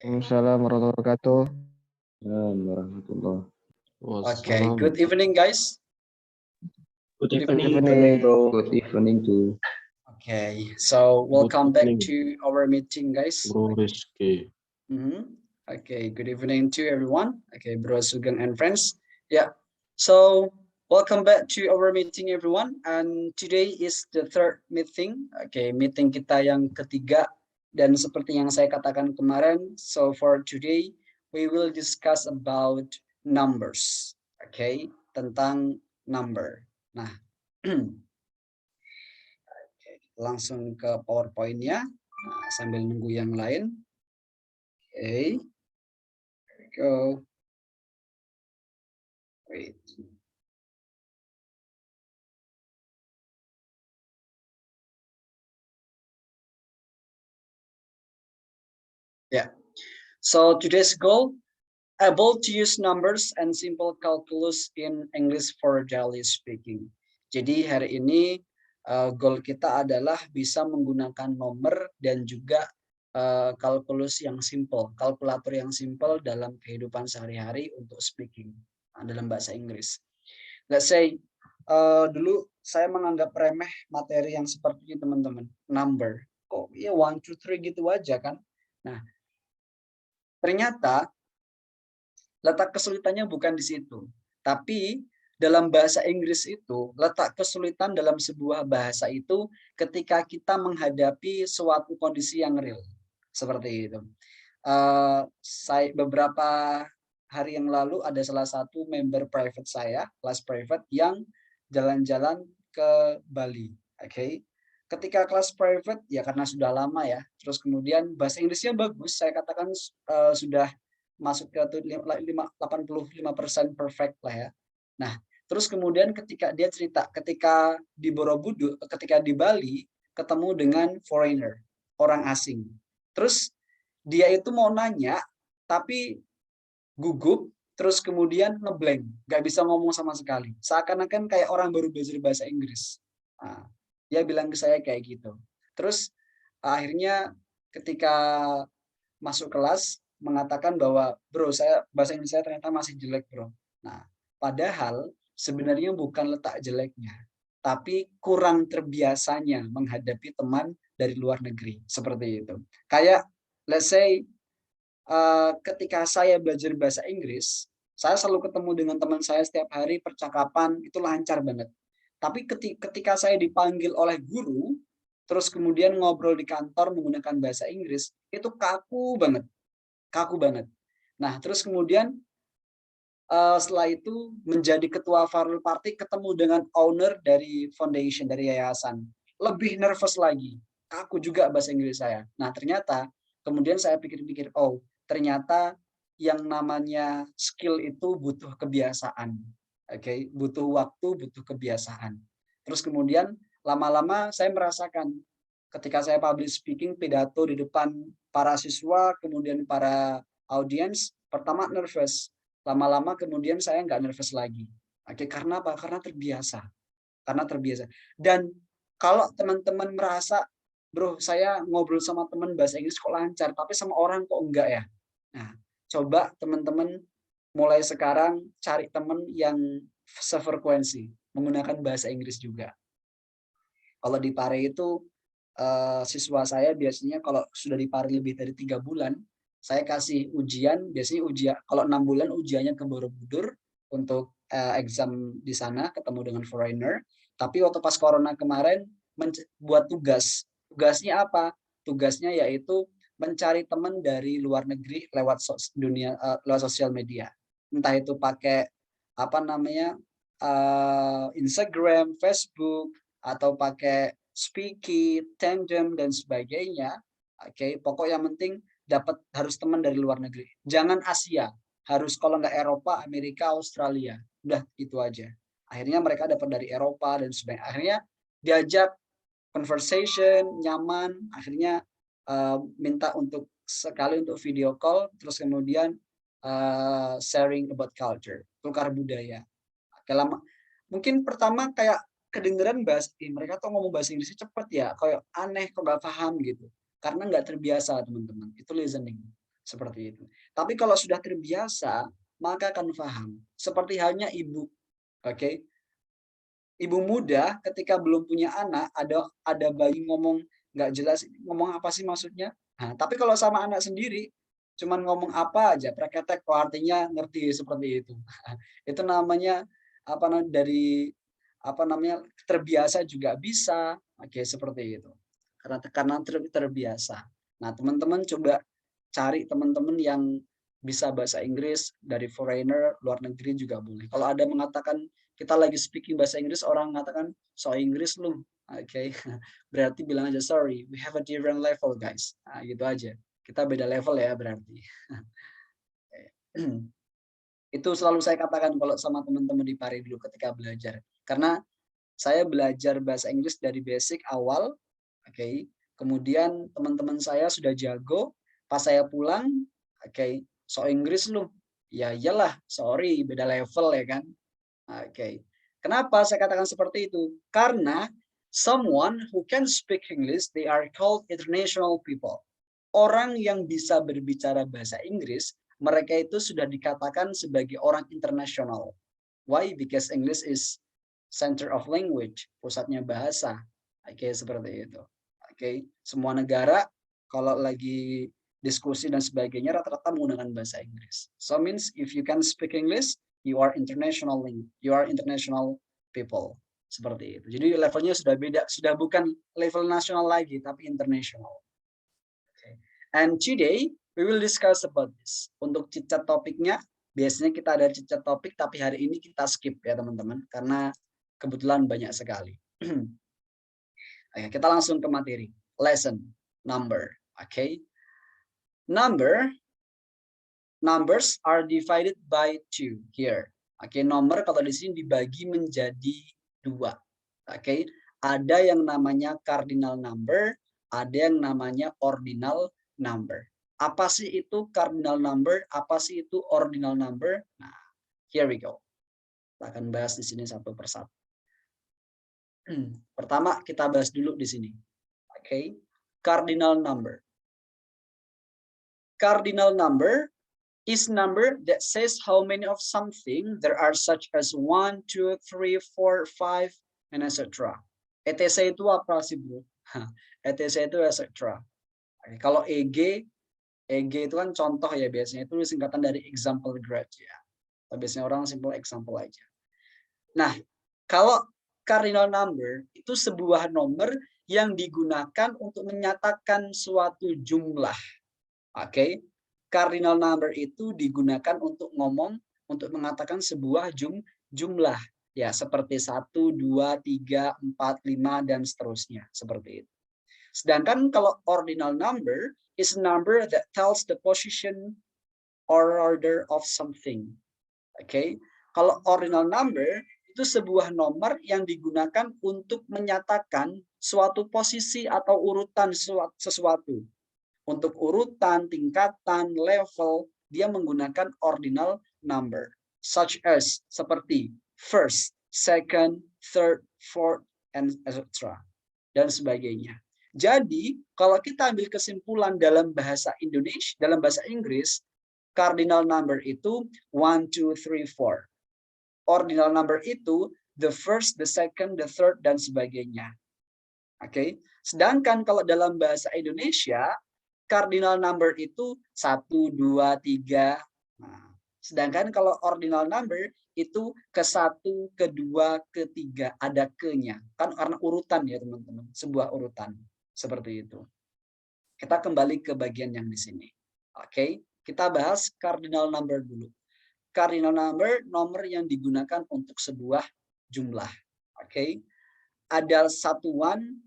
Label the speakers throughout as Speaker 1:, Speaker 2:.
Speaker 1: Waalaikumsalam warahmatullahi wabarakatuh.
Speaker 2: Warahmatullah.
Speaker 3: Okay, good evening, guys.
Speaker 2: Good
Speaker 1: Good
Speaker 2: evening,
Speaker 1: evening.
Speaker 2: bro.
Speaker 4: Good evening to
Speaker 3: Okay, so welcome back
Speaker 2: evening.
Speaker 3: to our meeting, guys.
Speaker 2: Bro Rizky.
Speaker 3: Okay, good evening to everyone. Okay, Bro Sugeng and friends. Yeah, so welcome back to our meeting, everyone. And today is the third meeting. Okay, meeting kita yang ketiga. Dan seperti yang saya katakan kemarin, so for today we will discuss about numbers. Okay, tentang number. Nah, langsung ke PowerPoint-nya. Nah, sambil nunggu yang lain. Okay. Go. Wait. Yeah. So today's goal, able to use numbers and simple calculus in English for daily speaking. Jadi hari ini goal kita adalah bisa menggunakan nomor dan juga kalkulus yang simple, kalkulator yang simple dalam kehidupan sehari-hari untuk speaking dalam bahasa Inggris. Let's say dulu saya menganggap remeh materi yang seperti ini, teman-teman. Number, oh iya 1, 2, 3 gitu aja kan. Nah, ternyata letak kesulitannya bukan di situ. Tapi dalam bahasa Inggris itu, letak kesulitan dalam sebuah bahasa itu ketika kita menghadapi suatu kondisi yang real. Seperti itu. Saya beberapa hari yang lalu ada salah satu member private saya, kelas private yang jalan-jalan ke Bali. Oke. Ketika kelas private ya karena sudah lama ya, terus kemudian bahasa Inggrisnya bagus, saya katakan sudah masuk ke 85% perfect lah ya. Nah, terus kemudian ketika dia cerita, ketika di Borobudur, ketika di Bali, ketemu dengan foreigner, orang asing. Terus dia itu mau nanya, tapi gugup, terus kemudian ngeblank, nggak bisa ngomong sama sekali. Seakan-akan kayak orang baru belajar bahasa Inggris. Nah, dia bilang ke saya kayak gitu. Terus akhirnya ketika masuk kelas, mengatakan bahwa bro saya bahasa Inggris saya ternyata masih jelek bro. Nah, padahal sebenarnya bukan letak jeleknya, tapi kurang terbiasanya menghadapi teman dari luar negeri seperti itu. Kayak let's say ketika saya belajar bahasa Inggris, saya selalu ketemu dengan teman saya setiap hari, percakapan itu lancar banget. Tapi ketika saya dipanggil oleh guru, terus kemudian ngobrol di kantor menggunakan bahasa Inggris, itu kaku banget. Kaku banget. Nah, terus kemudian setelah itu menjadi ketua farewell party, ketemu dengan owner dari foundation, dari yayasan. Lebih nervous lagi. Kaku juga bahasa Inggris saya. Nah, ternyata kemudian saya pikir-pikir, oh, ternyata yang namanya skill itu butuh kebiasaan. Oke, butuh waktu, butuh kebiasaan. Terus kemudian lama-lama saya merasakan ketika saya public speaking, pidato di depan para siswa, kemudian para audiens, pertama nervous. Lama-lama kemudian saya nggak nervous lagi. Oke, karena apa? Karena terbiasa. Karena terbiasa. Dan kalau teman-teman merasa, bro, saya ngobrol sama teman bahasa Inggris kok lancar, tapi sama orang kok enggak ya? Nah, coba teman-teman mulai sekarang cari teman yang sefrekuensi, menggunakan bahasa Inggris juga. Kalau di Pare itu siswa saya biasanya kalau sudah di Pare lebih dari 3 bulan, saya kasih ujian, biasanya ujian kalau 6 bulan ujiannya ke Borobudur untuk exam di sana ketemu dengan foreigner. Tapi waktu pas corona kemarin buat tugas. Tugasnya apa? Tugasnya yaitu mencari teman dari luar negeri lewat lewat sosial media. Entah itu pakai apa namanya Instagram, Facebook, atau pakai Speaky, Tandem dan sebagainya. Oke, pokok yang penting dapat harus teman dari luar negeri. Jangan Asia, harus kalau nggak Eropa, Amerika, Australia. Udah itu aja. Akhirnya mereka dapat dari Eropa dan sebagainya. Akhirnya diajak conversation, nyaman. Akhirnya minta untuk sekali untuk video call, terus kemudian sharing about culture, tukar budaya. Lama mungkin pertama kayak kedengeran mereka tuh ngomong bahasa Inggrisnya cepet ya, kayak aneh kok nggak paham gitu, karena nggak terbiasa teman-teman, itu listening. Seperti itu. Tapi kalau sudah terbiasa, maka akan paham. Seperti halnya ibu. Oke. Ibu muda ketika belum punya anak, ada bayi ngomong nggak jelas, ngomong apa sih maksudnya? Nah, tapi kalau sama anak sendiri, cuman ngomong apa aja, preketek, oh artinya ngerti seperti itu. Itu namanya dari terbiasa juga bisa, oke seperti itu. Karena terbiasa. Nah teman-teman coba cari teman-teman yang bisa bahasa Inggris dari foreigner, luar negeri juga boleh. Kalau ada mengatakan kita lagi speaking bahasa Inggris, orang mengatakan so Inggris lu, oke, berarti bilang aja sorry, we have a different level guys, nah, gitu aja. Kita beda level ya berarti. Itu selalu saya katakan kalau sama teman-teman di Pari dulu ketika belajar. Karena saya belajar bahasa Inggris dari basic awal, oke. Kemudian teman-teman saya sudah jago, pas saya pulang, oke, so Inggris lu. Ya iyalah, sorry, beda level ya kan. Oke. Kenapa saya katakan seperti itu? Karena someone who can speak English, they are called international people. Orang yang bisa berbicara bahasa Inggris, mereka itu sudah dikatakan sebagai orang internasional. Why? Because English is center of language, pusatnya bahasa. Oke, seperti itu. Oke, semua negara kalau lagi diskusi dan sebagainya rata-rata menggunakan bahasa Inggris. So means if you can speak English, you are international people. Seperti itu. Jadi levelnya sudah beda, sudah bukan level nasional lagi, tapi international. Okay. And today we will discuss about this. Untuk cicat topiknya, biasanya kita ada cicat topik, tapi hari ini kita skip ya teman-teman, karena kebetulan banyak sekali. Oke, kita langsung ke materi. Lesson, number. Oke. Numbers are divided by 2 here. Oke, nomor kalau di sini dibagi menjadi 2. Oke, ada yang namanya cardinal number, ada yang namanya ordinal number. Apa sih itu cardinal number? Apa sih itu ordinal number? Nah, here we go. Kita akan bahas di sini satu persatu. Pertama kita bahas dulu di sini. Oke, cardinal number. Cardinal number is number that says how many of something there are, such as 1, 2, 3, 4, 5, and etc. ETC itu apa sih bro? ETC itu etc. Kalau EG itu kan contoh ya, biasanya itu singkatan dari example grade ya. Biasanya orang simple example aja. Nah, kalau cardinal number itu sebuah nomor yang digunakan untuk menyatakan suatu jumlah. Oke. Cardinal number itu digunakan untuk mengatakan sebuah jumlah. Ya, seperti 1, 2, 3, 4, 5, dan seterusnya. Seperti itu. Sedangkan kalau ordinal number is a number that tells the position or order of something. Oke. Kalau ordinal number itu sebuah nomor yang digunakan untuk menyatakan suatu posisi atau urutan sesuatu. Untuk urutan, tingkatan, level, dia menggunakan ordinal number. Such as, seperti first, second, third, fourth, and etc. Dan sebagainya. Jadi, kalau kita ambil kesimpulan dalam bahasa Indonesia, dalam bahasa Inggris, cardinal number itu 1, 2, 3, 4. Ordinal number itu the first, the second, the third, dan sebagainya. Oke. Sedangkan kalau dalam bahasa Indonesia, cardinal number itu 1, 2, 3. Nah, sedangkan kalau ordinal number itu ke-1, ke-2, ke-3, ada ke-nya. Kan karena urutan ya teman-teman, sebuah urutan. Seperti itu. Kita kembali ke bagian yang di sini. Oke, kita bahas cardinal number dulu. Cardinal number, nomor yang digunakan untuk sebuah jumlah. Oke. Ada satuan,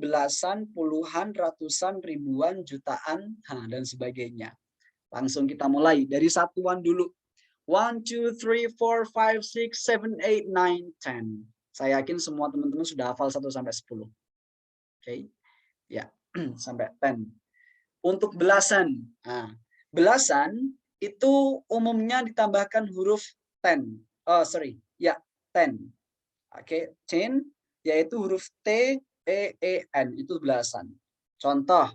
Speaker 3: belasan, puluhan, ratusan, ribuan, jutaan, dan sebagainya. Langsung kita mulai dari satuan dulu. 1, 2, 3, 4, 5, 6, 7, 8, 9, 10. Saya yakin semua teman-teman sudah hafal 1 sampai 10. Oke. Ya, sampai 10. Untuk belasan. Nah, belasan itu umumnya ditambahkan huruf 10. Oh, sorry. Ya, 10. Oke, 10 yaitu huruf T, E, E, N, itu belasan. Contoh,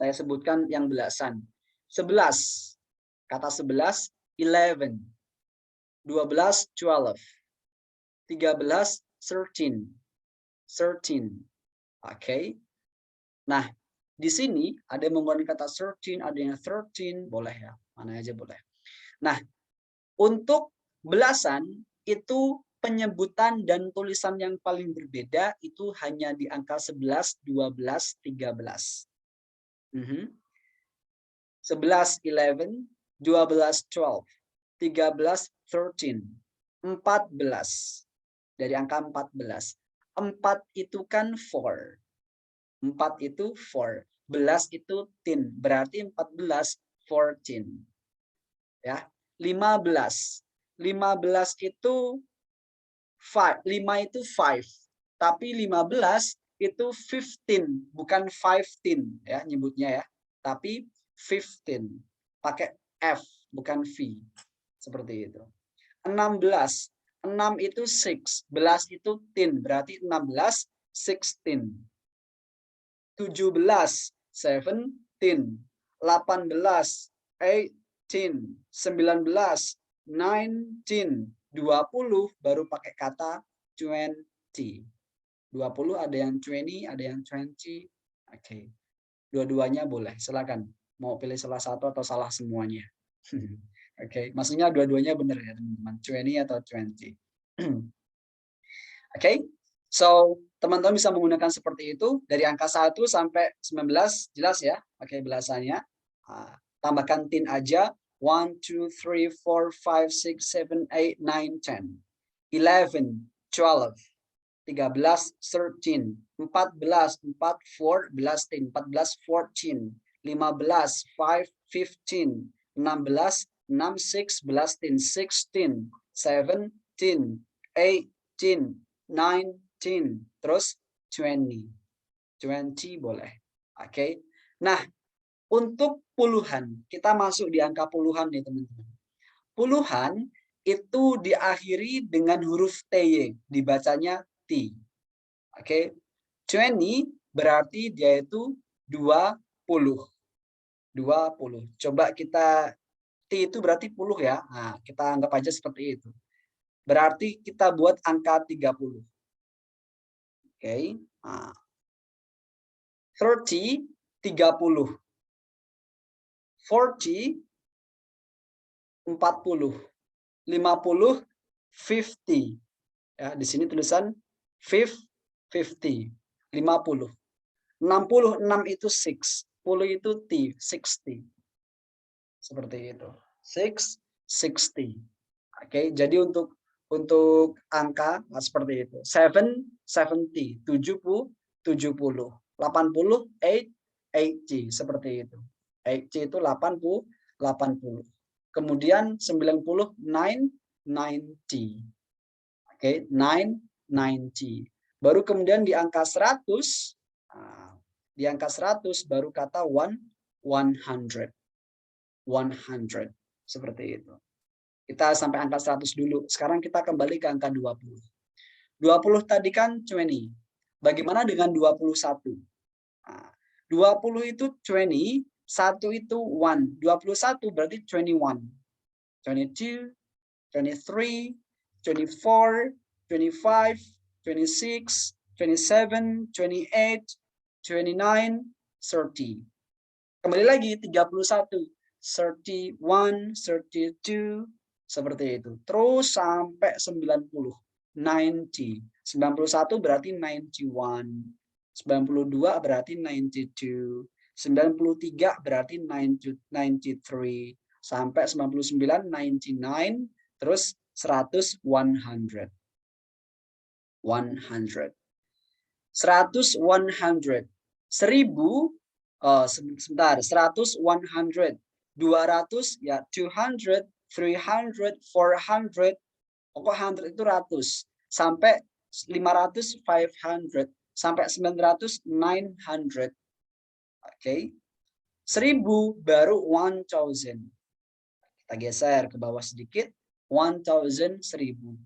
Speaker 3: Saya sebutkan yang belasan. 11. Kata 11, 11. 12, 12. 13, 13. 13. Oke. Nah, di sini ada yang menggunakan kata 13, ada yang 13, boleh ya. Mana aja boleh. Nah, untuk belasan itu penyebutan dan tulisan yang paling berbeda itu hanya di angka 11, 12, 13. 11, 11, 12, 12, 13, 13, 14. Dari angka 14. 4 itu kan 4. 4 itu 4. 11 itu 10. Berarti 14, 14. Ya. 15. 15 itu 5. 5 itu 5. Tapi 15 itu 15, bukan 15 ya nyebutnya ya. Tapi 15. Pakai F, bukan V. Seperti itu. 16. 6 itu 6. 11 itu 10. Berarti 16, 16. 17, 17. 18, 18. 19, 19. 20 baru pakai kata 20. 20 ada yang 20, ada yang 20. Oke. Dua-duanya boleh. Silakan. Mau pilih salah satu atau salah semuanya. Oke, maksudnya dua-duanya benar ya, teman-teman. 20 atau 20. Oke. So, teman-teman bisa menggunakan seperti itu dari angka 1 sampai 19, jelas ya? Oke, belasannya. Tambahkan 10 aja. 1, 2, 3, 4, 5, 6, 7, 8, 9, 10. 11, 12. 13, 13. 14, 4, 4, 14, 14. 15, 5, 15. 16, 6, 6, 16, 16. 17, 18, 19, terus 20. 20 boleh. Oke. Nah, untuk puluhan, kita masuk di angka puluhan nih, teman-teman. Puluhan itu diakhiri dengan huruf T, dibacanya T. Oke. 20 berarti dia itu 20. 20. Coba kita T itu berarti 10 ya. Nah, kita anggap aja seperti itu. Berarti kita buat angka 30. Oke. Nah. 30, 30. 40, 40. 50, 50. Ya, di sini tulisan 50. 50. 60, 6 itu 6. 10 itu T, 60. Seperti itu. 6, 60. Oke, jadi untuk angka seperti itu. 7, 70. 70, 70. 80, 8, 80. Seperti itu. 8 itu 80, 80. Kemudian 90, 9, 90. Oke, 9, 90. Baru kemudian di angka 100, di angka 100 baru kata 100. 100. Seperti itu. Kita sampai angka 100 dulu. Sekarang kita kembali ke angka 20. 20 tadi kan 20. Bagaimana dengan 21? Nah, 20 itu 20, 1 itu 1. 21 berarti 21. 22, 23, 24, 25, 26, 27, 28, 29, 30. Kembali lagi 31. 31, 32, seperti itu. Terus sampai 90. 90. 91 berarti 91. 92 berarti 92. 93 berarti 93. Sampai 99, 99. Terus 100, 100. 100. 100, 100. 1000, sebentar. 100, 100. 200 ya 200, 300, 400, pokok 100 itu ratus, sampai 500, 500, sampai 900, 900. Oke. 1000 baru 1000. Kita geser ke bawah sedikit, 1000, 1000.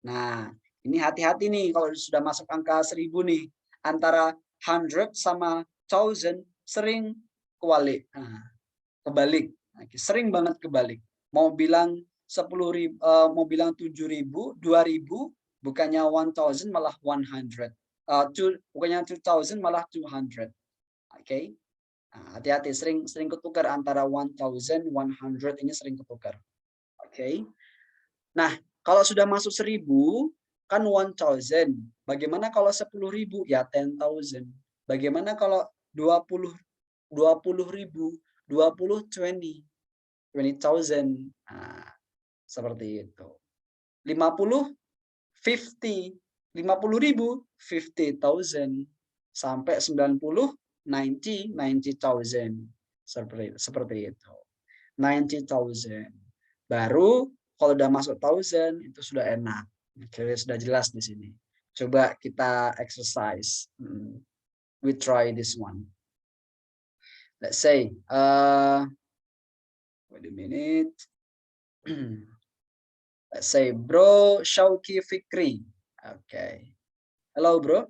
Speaker 3: Nah, ini hati-hati nih kalau sudah masuk angka 1000 nih, antara 100 sama 1000 sering kebalik. Nah, kebalik. Sering banget kebalik. Mau bilang 10.000, mau bilang 7.000, 2.000, bukannya 1,000 malah 100. Bukannya 2,000 malah 200. Oke. Nah, hati-hati, sering ketukar antara 1,000, 100 ini sering ketukar. Oke. Nah, kalau sudah masuk 1.000 kan 1,000. Bagaimana kalau 10.000? Ya 10,000. Bagaimana kalau 20.000? 20,000. Nah, seperti itu. 50, 50. 50.000, 50,000. Sampai 90, 90,000. Seperti itu. 90,000. Baru kalau udah masuk 1,000 itu sudah enak. Oke, sudah jelas di sini. Coba kita exercise. We try this one. Let's say, wait a minute. Let's say, Bro Shauki Fikri. Okay. Hello, bro.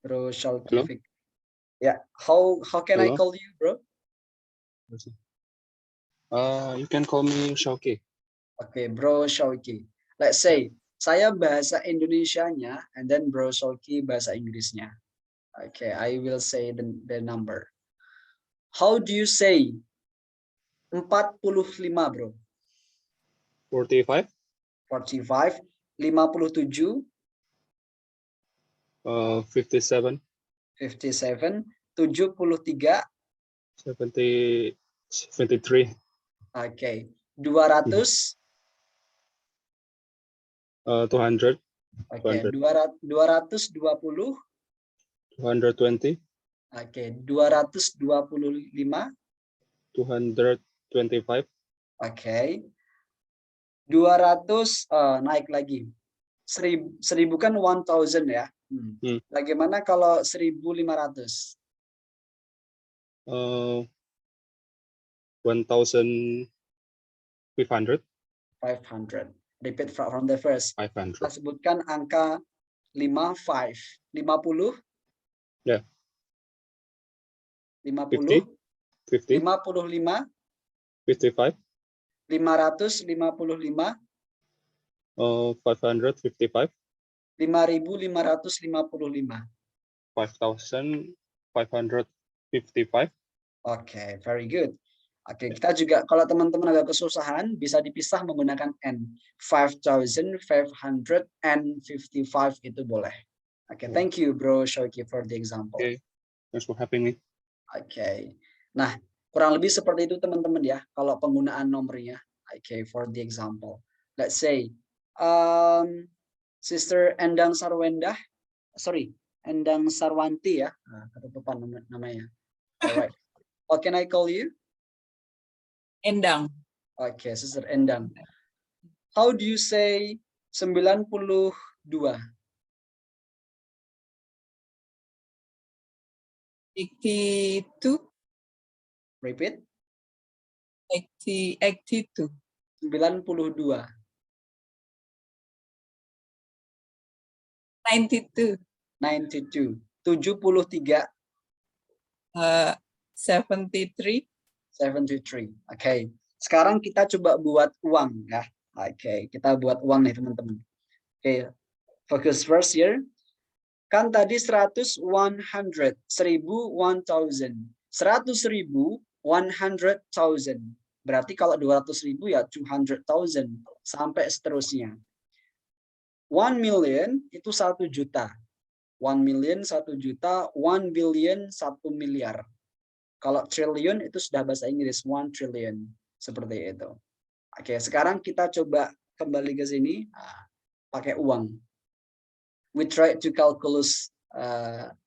Speaker 3: Bro Shauki Fikri. Yeah. How can I call you, bro?
Speaker 2: You can call me Shauki.
Speaker 3: Okay, Bro Shauki. Let's say, saya bahasa Indonesianya, and then Bro Shauki bahasa Inggrisnya. Okay, I will say the number. How do you say 45, bro?
Speaker 2: 45.
Speaker 3: 45. 57.
Speaker 2: 57.
Speaker 3: 57. 73.
Speaker 2: 73.
Speaker 3: Okay. 200.
Speaker 2: 200.
Speaker 3: Okay. 220.
Speaker 2: 220.
Speaker 3: Okay. 225.
Speaker 2: 225.
Speaker 3: Okay. 200 naik lagi. 1.000 kan 1,000 ya. Bagaimana kalau 1.500?
Speaker 2: 1,500.
Speaker 3: 500. Repeat from the first.
Speaker 2: 500.
Speaker 3: Kita sebutkan angka 50.
Speaker 2: 50.
Speaker 3: 55.
Speaker 2: 55.
Speaker 3: 555.
Speaker 2: 555.
Speaker 3: 5.555.
Speaker 2: 5,555.
Speaker 3: Oke, very good. Oke, kita juga kalau teman-teman agak kesusahan bisa dipisah menggunakan N. 5,555 itu boleh. Oke, thank you, Bro Shoki, for the example.
Speaker 2: Okay, thanks for having me.
Speaker 3: Oke, nah kurang lebih seperti itu teman-teman ya kalau penggunaan nomornya. Oke, for the example, let's say Sister Endang Sarwandah, Endang Sarwanti ya, ketutupan namanya. Alright, how can I call you?
Speaker 1: Endang.
Speaker 3: Okay, Sister Endang. How do you say 92?
Speaker 1: 82.
Speaker 3: Repeat.
Speaker 1: 82.
Speaker 3: 92.
Speaker 1: 92.
Speaker 3: 92. 73.
Speaker 1: 73.
Speaker 3: 73. Oke. Sekarang kita coba buat uang ya. Oke, kita buat uang nih teman-teman. Oke. Focus first here. Kan tadi 100, 100, 1000, 1000. 100.000, 100,000. Berarti kalau 200.000 ya 200,000 sampai seterusnya. 1 million itu 1 juta. 1 million 1 juta, 1 billion 1 miliar. Kalau triliun itu sudah bahasa Inggris 1 trillion. Seperti itu. Oke, sekarang kita coba kembali ke sini pakai uang. We try to calculus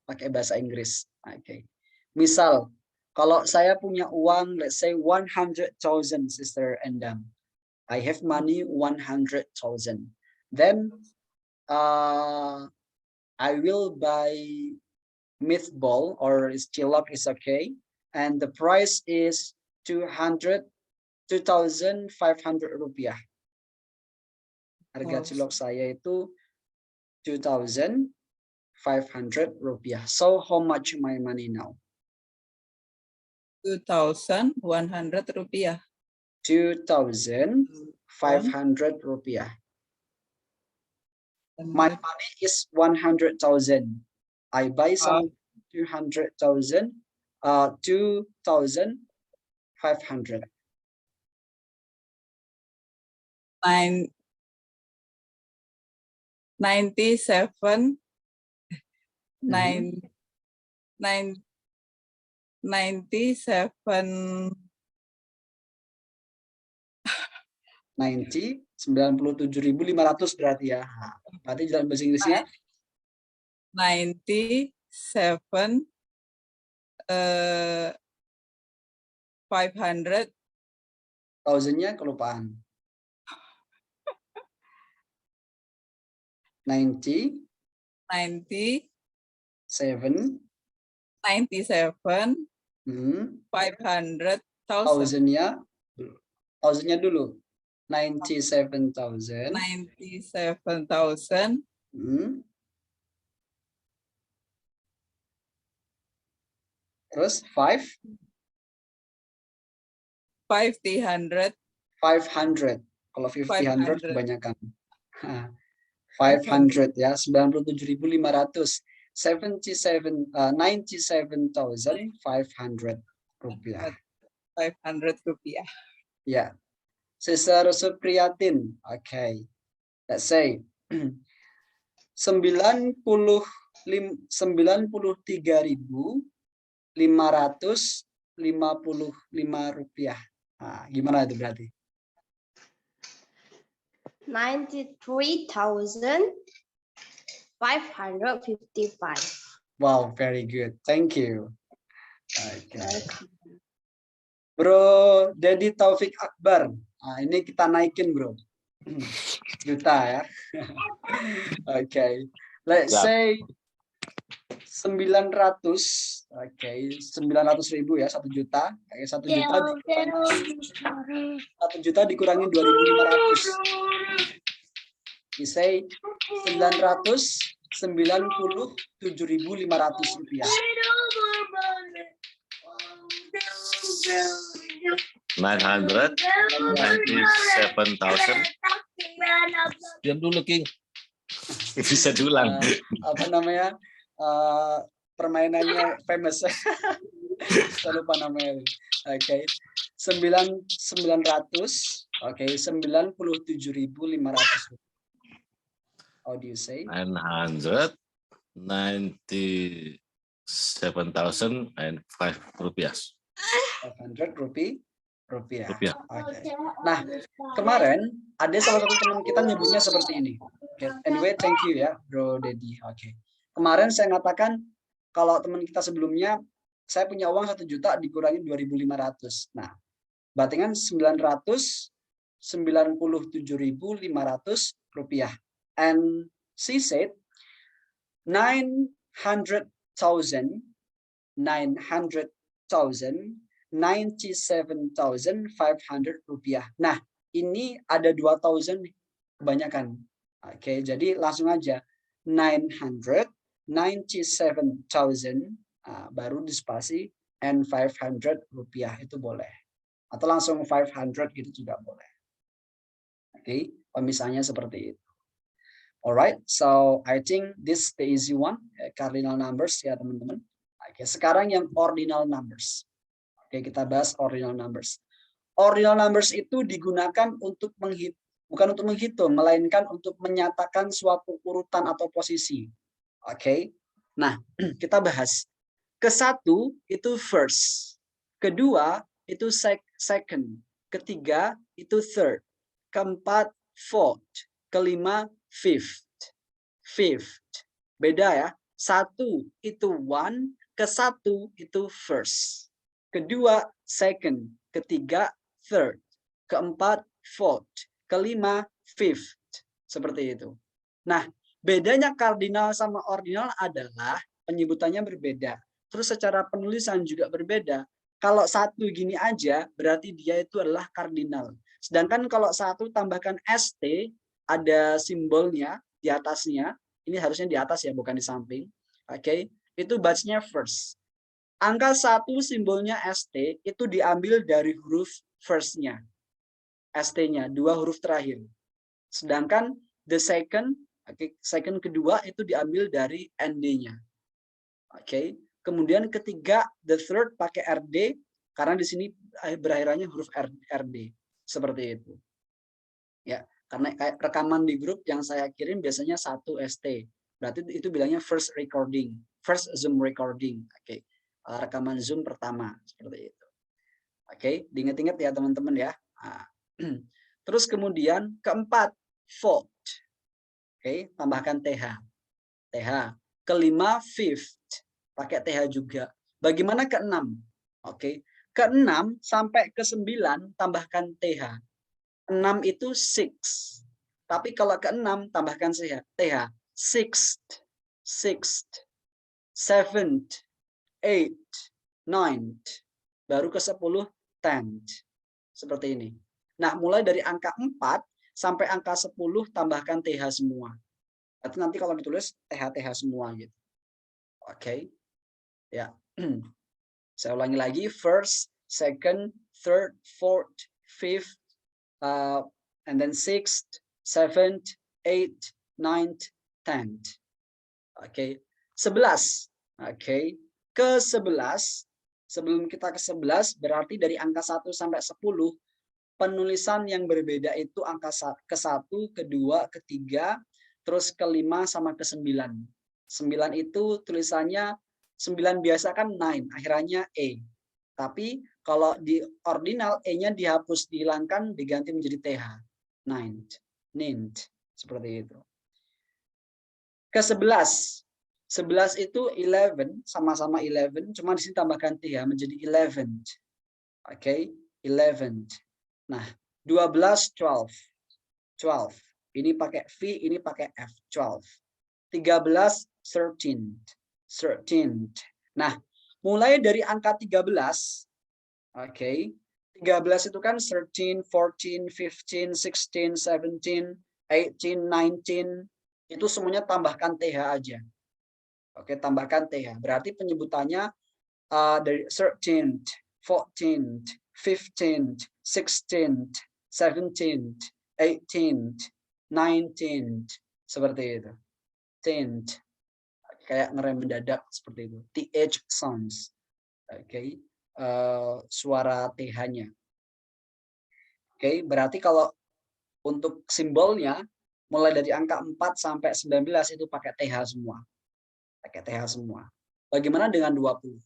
Speaker 3: pakai bahasa Inggris. Oke. Misal kalau saya punya uang, let's say 100,000, Sister Endang. I have money 100,000. Then I will buy meatball or cilok is okay, and the price is 2,500 rupiah. Harga cilok saya itu 2,500 500 rupiah. So how much my money now?
Speaker 1: 2,100 rupiah.
Speaker 3: 2,500 rupiah. My money is 100,000. I buy some 200,000, 2,500.
Speaker 1: 97
Speaker 3: 97.500 berarti ya. Berarti dalam bahasa Inggrisnya
Speaker 1: 97 500
Speaker 3: thousand-nya kelupaan. 97
Speaker 1: 97 500,000
Speaker 3: thousand-nya dulu. 97,000.
Speaker 1: 97,000
Speaker 3: Terus 500.
Speaker 1: 500
Speaker 3: Kalau 500 kebanyakan.
Speaker 1: 500
Speaker 3: 500 ya, 97.500. 97,500 rupiah.
Speaker 1: 500 rupiah.
Speaker 3: Ya. Secara Supriyatin. Okay. Let's say 93.555 rupiah. Nah, gimana itu berarti?
Speaker 4: 93,555.
Speaker 3: Wow, very good. Thank you. Okay. Bro Dedi Taufik Akbar. Nah, ini kita naikin, bro. Juta ya. Okay. Let's say 900. Okay, 900.000 ya, 1 juta. Oke, 1 juta dikurangi 2.500. We say 997.500 rupiah.
Speaker 5: 997,000. Diam dulu, King. Bisa diulang.
Speaker 3: Apa namanya? Permainannya famous. Saya lupa namanya. Oke. 900. Oke, 97.500. How do you say?
Speaker 5: 997,005 rupiah.
Speaker 3: 500 rupiah.
Speaker 5: Rupiah.
Speaker 3: Okay. Nah, kemarin ada salah satu teman kita nyebutnya seperti ini. Okay. Anyway, thank you ya, Bro Dedi. Oke. Kemarin saya ngatakan kalau teman kita sebelumnya saya punya uang 1 juta dikurangi 2.500. Nah, berarti kan 997.500 rupiah. And she said 97,500 rupiah. Nah, ini ada 2,000 kebanyakan. Oke, jadi langsung aja 997,000 baru dispasi and 500 rupiah itu boleh. Atau langsung 500 gitu juga boleh. Oke, pemisahnya seperti itu. Alright, so I think this the easy one, cardinal numbers ya teman-teman. Oke, sekarang yang ordinal numbers. Oke, kita bahas ordinal numbers. Ordinal numbers itu digunakan untuk bukan untuk menghitung, melainkan untuk menyatakan suatu urutan atau posisi. Oke, nah kita bahas. Ke-1 itu first, kedua itu second, ketiga itu third, keempat fourth, kelima fifth. Beda ya. 1 itu one, ke-1 itu first, kedua second, ketiga third, keempat fourth, kelima fifth. Seperti itu. Nah, bedanya kardinal sama ordinal adalah penyebutannya berbeda. Terus secara penulisan juga berbeda. Kalau 1 gini aja berarti dia itu adalah kardinal. Sedangkan kalau 1 tambahkan ST ada simbolnya di atasnya. Ini harusnya di atas ya, bukan di samping. Oke, itu bacanya first. Angka 1 simbolnya ST itu diambil dari huruf first-nya. ST-nya, 2 huruf terakhir. Sedangkan the second, second kedua itu diambil dari ND-nya. Oke, kemudian ketiga, the third pakai RD, karena di sini berakhirannya huruf RD. Seperti itu. Ya, karena kayak rekaman di grup yang saya kirim biasanya 1 ST. Berarti itu bilangnya first recording, first Zoom recording. Oke, rekaman Zoom pertama seperti itu. Oke, diingat-ingat ya teman-teman ya. Nah. Terus kemudian keempat, fourth. Oke, tambahkan TH. TH. Kelima, fifth. Pakai TH juga. Bagaimana keenam? Oke, keenam sampai ke-9 tambahkan TH. 6 itu six. Tapi kalau ke-6 tambahkan TH. Sixth, seventh, eighth, ninth. Baru ke-10, tenth. Seperti ini. Nah, mulai dari angka 4 sampai angka 10 tambahkan TH semua. Berarti nanti kalau ditulis TH semua gitu. Oke. Ya. Saya ulangi lagi. First, second, third, fourth, fifth, and then sixth, seventh, eighth, ninth, 10th. Oke. 11. Oke. Ke-11. Sebelum kita ke-11 berarti dari angka 1 sampai 10 penulisan yang berbeda itu angka ke-1, ke-2, ke-3, terus ke-5 sama ke-9. 9 itu tulisannya 9 biasa kan 9, akhirannya E. Tapi kalau di ordinal E-nya dihapus, dihilangkan, diganti menjadi TH. Ninth, ninth, seperti itu. Ke-11. 11 itu 11, sama-sama 11, cuma di sini tambahkan TH menjadi 11th. Oke, 11th. Nah, 12, 12. 12. Ini pakai V, ini pakai F, 12. 13, 13th. 13th. Nah, mulai dari angka 13, oke, 13 itu kan 13, 14, 15, 16, 17, 18, 19, itu semuanya tambahkan TH aja. Oke, tambahkan TH. Berarti penyebutannya dari 13th, 14th, 15th, 16th, 17th, 18th, 19th, seperti itu. 10th, kayak ngerem mendadak seperti itu. TH sounds. Oke, suara TH-nya. Oke, berarti kalau untuk simbolnya mulai dari angka 4 sampai 19 itu pakai TH semua. Pakai TH semua. Bagaimana dengan 20?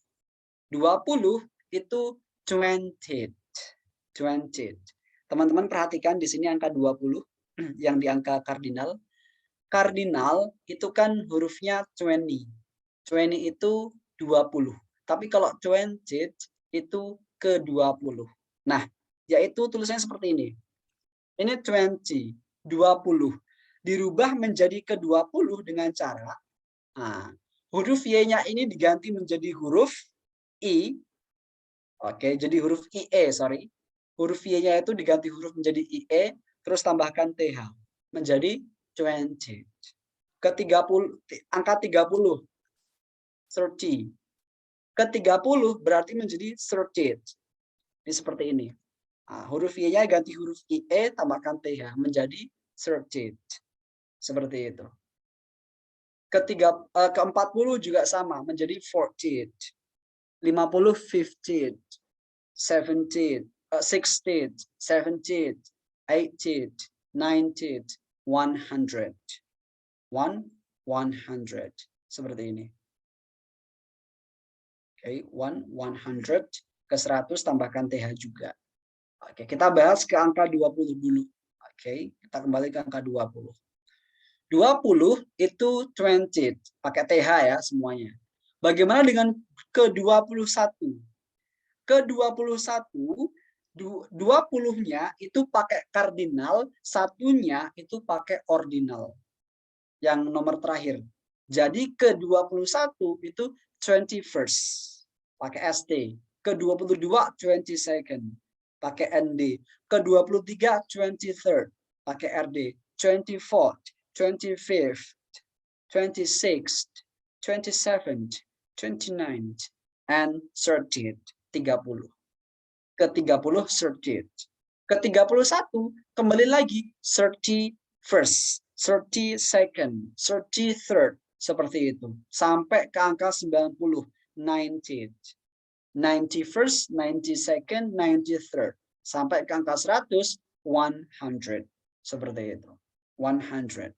Speaker 3: 20 itu 20th. 20th. Teman-teman perhatikan di sini angka 20 yang di angka kardinal. Kardinal itu kan hurufnya 20. 20 itu 20. Tapi kalau 20th itu ke-20. Nah, yaitu tulisannya seperti ini. Ini 20, 20. Dirubah menjadi ke-20 dengan cara huruf Y-nya ini diganti menjadi huruf I. Oke, jadi huruf IE, sorry. Huruf Y-nya itu diganti huruf menjadi IE, terus tambahkan TH. Menjadi 20. Ke-30, angka 30. 30. Ke-30 berarti menjadi 30th. Ini seperti ini. Huruf Y-nya ganti huruf IE, tambahkan TH. Menjadi 30th. Seperti itu. Ke-40 juga sama, menjadi 40th. 50, 50th. 70th. 60th. 70th. 80th. 90th. 100. 100. Seperti ini. Oke, 100. Ke 100 tambahkan TH juga. Oke, kita bahas ke angka 20 dulu. Oke, kita kembali ke angka 20. 20 itu 20, pakai TH ya semuanya. Bagaimana dengan ke-21? Ke-21, 20-nya itu pakai kardinal, satunya itu pakai ordinal. Yang nomor terakhir. Jadi ke-21 itu 21st, pakai ST. Ke-22, 22nd, pakai ND. Ke-23, 23rd, pakai RD. 24th, 25th, 26th, 27th, 29th, and 30th. 30. Ke-30 30th. Ke-31 kembali lagi 31st, 32nd, 33rd, seperti itu. Sampai ke angka 90, 90th. 91st, 92nd, 93rd. Sampai ke angka 100, 100. Seperti itu. 100.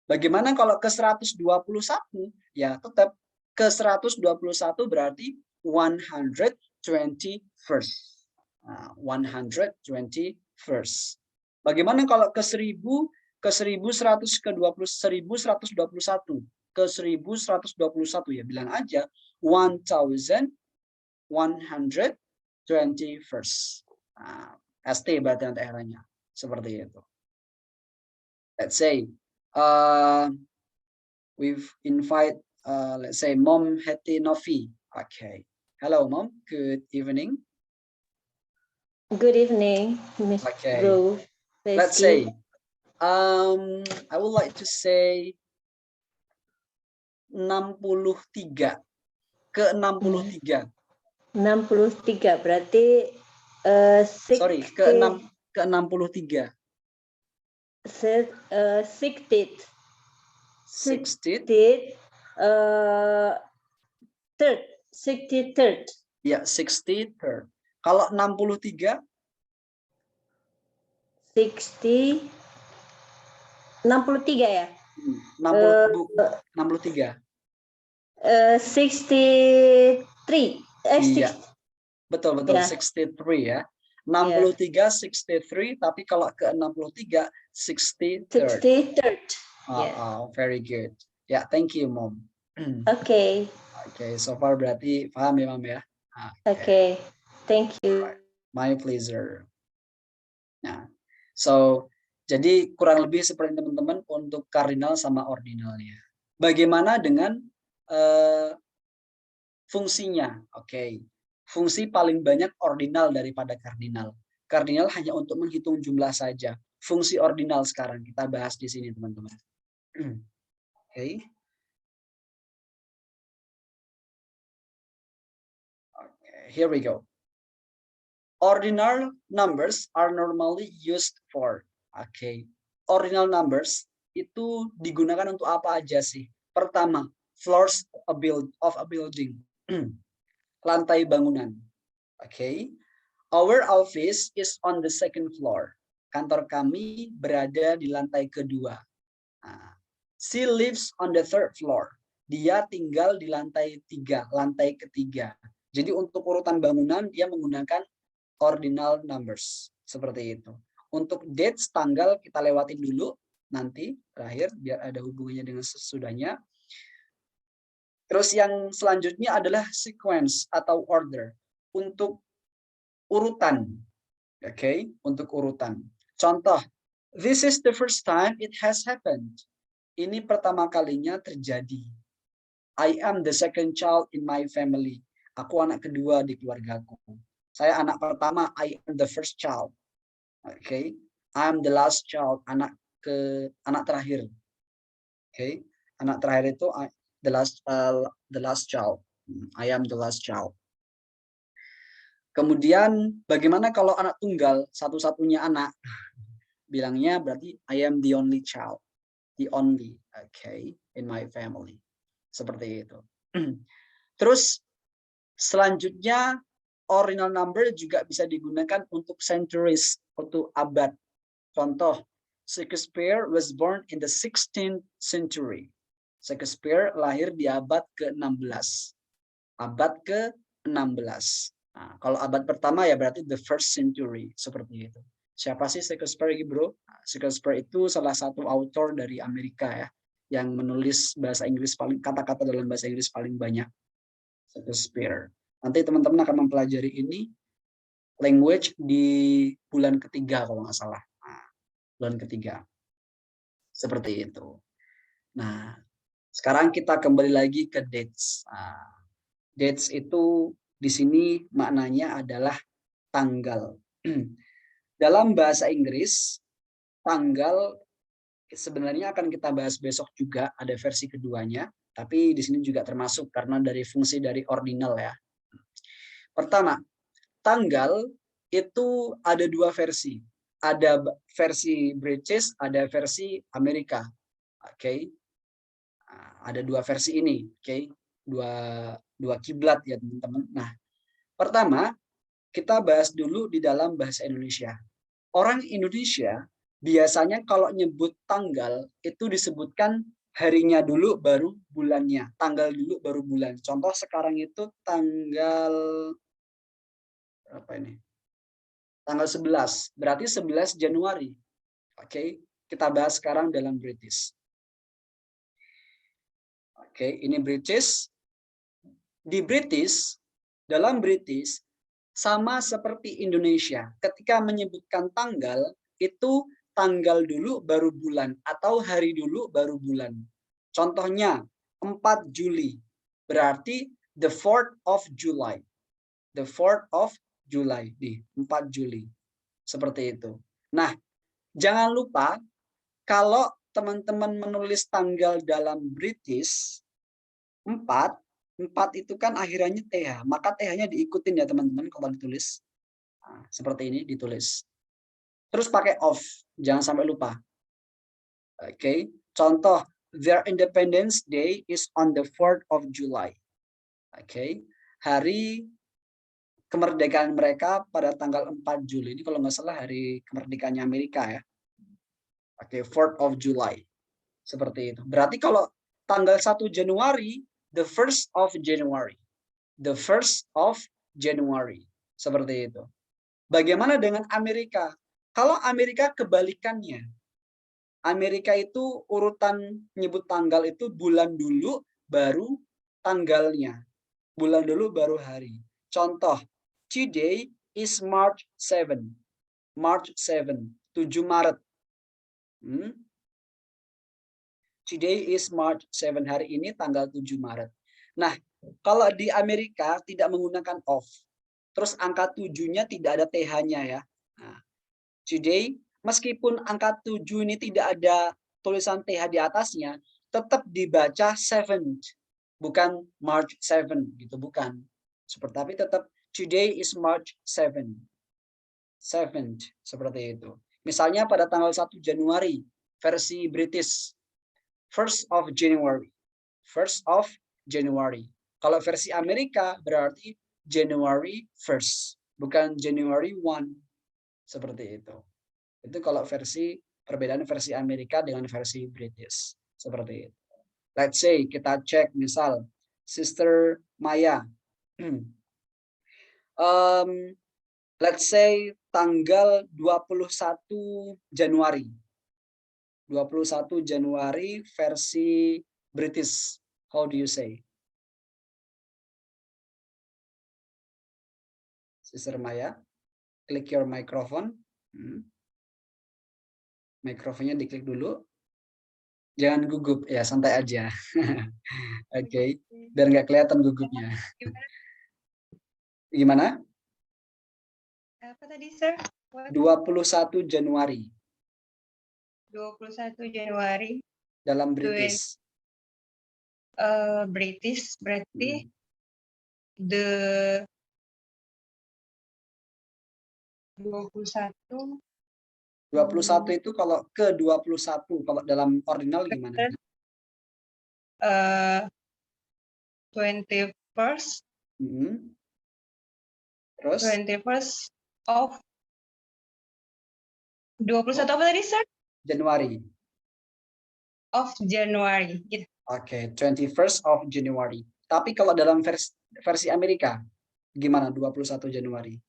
Speaker 3: Bagaimana kalau ke 121? Ya, tetap ke 121 berarti 121st. Nah, 121st. Bagaimana kalau ke 1000, ke 1100, ke 1121? Ke 1121 ya, bilang aja 1121st. Nah, ST berarti nanti eranya. Seperti itu. Let's say we've invite let's say Mom Heti Novi. Okay. Hello Mom, good evening.
Speaker 4: Good evening, Mr.
Speaker 3: Okay.
Speaker 4: Bro.
Speaker 3: Let's say I would like to say 63. Ke 63.
Speaker 4: 63 berarti
Speaker 3: Sorry, ke 63.
Speaker 4: 60th.
Speaker 3: 60th.
Speaker 4: Third. 63rd.
Speaker 3: Ya, 63rd. Kalau 63?
Speaker 4: 63 ya?
Speaker 3: 63.
Speaker 4: 63.
Speaker 3: Iya. Betul,
Speaker 4: Ya.
Speaker 3: 63 ya. 63, 63, tapi kalau ke 63, 63rd.
Speaker 4: 63rd.
Speaker 3: Oh, very good. Ya, thank you, Mom.
Speaker 4: Oke.
Speaker 3: Oke, so far berarti paham ya, Mom ya?
Speaker 4: Oke. Thank you.
Speaker 3: My pleasure. Nah, so jadi kurang lebih seperti teman-teman untuk kardinal sama ordinalnya. Bagaimana dengan fungsinya? Oke. Fungsi paling banyak ordinal daripada kardinal. Kardinal hanya untuk menghitung jumlah saja. Fungsi ordinal sekarang kita bahas di sini, teman-teman. Oke. Here we go. Ordinal numbers are normally used for. Oke. Ordinal numbers itu digunakan untuk apa aja sih? Pertama, floors of a building. Lantai bangunan. Oke. Our office is on the second floor. Kantor kami berada di lantai kedua. She lives on the third floor. Dia tinggal di lantai 3, lantai ketiga. Jadi untuk urutan bangunan dia menggunakan ordinal numbers. Seperti itu. Untuk dates, tanggal kita lewatin dulu nanti terakhir biar ada hubungannya dengan sesudahnya. Terus yang selanjutnya adalah sequence atau order untuk urutan. Oke, untuk urutan. Contoh, this is the first time it has happened. Ini pertama kalinya terjadi. I am the second child in my family. Aku anak kedua di keluargaku. Saya anak pertama, I am the first child. Oke, I am the last child, anak terakhir. Oke, anak terakhir itu the last child. I am the last child. Kemudian bagaimana kalau anak tunggal, satu-satunya anak? Bilangnya berarti I am the only child. The only, okay, in my family. Seperti itu. Terus selanjutnya ordinal number juga bisa digunakan untuk centuries, untuk abad. Contoh, Shakespeare was born in the 16th century. Shakespeare lahir di abad ke-16. Abad ke-16. Nah, kalau abad pertama ya berarti the first century, seperti itu. Siapa sih Shakespeare, bro? Shakespeare itu salah satu author dari Amerika ya, yang menulis bahasa Inggris kata-kata dalam bahasa Inggris paling banyak. Shakespeare. Nanti teman-teman akan mempelajari ini language di bulan ketiga kalau nggak salah. Nah, bulan ketiga. Seperti itu. Nah, sekarang kita kembali lagi ke dates. Nah, dates itu di sini maknanya adalah tanggal. Dalam bahasa Inggris, tanggal sebenarnya akan kita bahas besok juga, ada versi keduanya. Tapi di sini juga termasuk karena dari fungsi dari ordinal ya. Pertama, tanggal itu ada dua versi. Ada versi British, ada versi Amerika. Oke. Ada dua versi ini, oke. Dua kiblat ya, teman-teman. Nah, pertama kita bahas dulu di dalam bahasa Indonesia. Orang Indonesia biasanya kalau nyebut tanggal itu disebutkan harinya dulu baru bulannya, tanggal dulu baru bulan. Contoh sekarang itu tanggal berapa ini? Tanggal 11, berarti 11 Januari. Oke, kita bahas sekarang dalam British. Oke, ini British. Di British, dalam British sama seperti Indonesia. Ketika menyebutkan tanggal, itu tanggal dulu baru bulan atau hari dulu baru bulan. Contohnya 4 Juli, berarti the 4th of July. The 4th of July, di 4 Juli. Seperti itu. Nah, jangan lupa kalau teman-teman menulis tanggal dalam British 4 itu kan akhirannya TH, maka TH-nya diikutin ya teman-teman kalau ditulis. Nah, seperti ini ditulis. Terus pakai of, jangan sampai lupa. Oke, contoh their Independence Day is on the 4th of July. Oke, hari kemerdekaan mereka pada tanggal 4 Juli. Ini kalau nggak salah hari kemerdekaannya Amerika ya. Oke, 4th of July. Seperti itu. Berarti kalau tanggal 1 Januari, the 1st of January. The 1st of January. Seperti itu. Bagaimana dengan Amerika? Kalau Amerika kebalikannya. Amerika itu urutan nyebut tanggal itu bulan dulu baru tanggalnya. Bulan dulu baru hari. Contoh, today is March 7. March 7, 7 Maret. Today is March 7, hari ini tanggal 7 Maret. Nah, kalau di Amerika tidak menggunakan of. Terus angka 7-nya tidak ada TH-nya ya. Nah, today, meskipun angka 7 ini tidak ada tulisan TH di atasnya, tetap dibaca 7th, bukan March 7 gitu, bukan. Tapi tetap today is March 7. 7th, seperti itu. Misalnya pada tanggal 1 Januari, versi British, 1st of January. 1st of January. Kalau versi Amerika berarti January 1st, bukan January 1. Seperti itu. Itu kalau perbedaan versi Amerika dengan versi British. Seperti itu. Let's say kita cek misal Sister Maya. Let's say tanggal 21 Januari. 21 Januari versi British. How do you say? Sister Maya, click your microphone. Mikrofonnya diklik dulu. Jangan gugup, ya santai aja. Oke, biar nggak kelihatan gugupnya. Gimana?
Speaker 6: Apa tadi, Sir?
Speaker 3: 21 Januari.
Speaker 6: 21 Januari.
Speaker 3: Dalam British.
Speaker 6: British berarti the 21.
Speaker 3: 21 itu kalau ke 21, kalau dalam ordinal gimana?
Speaker 6: 21st.
Speaker 3: Terus?
Speaker 6: 21st of 21 apa tadi, Sir?
Speaker 3: Januari.
Speaker 6: Of January. Gitu.
Speaker 3: Oke, 21st of January. Tapi kalau dalam versi Amerika, gimana 21 Januari?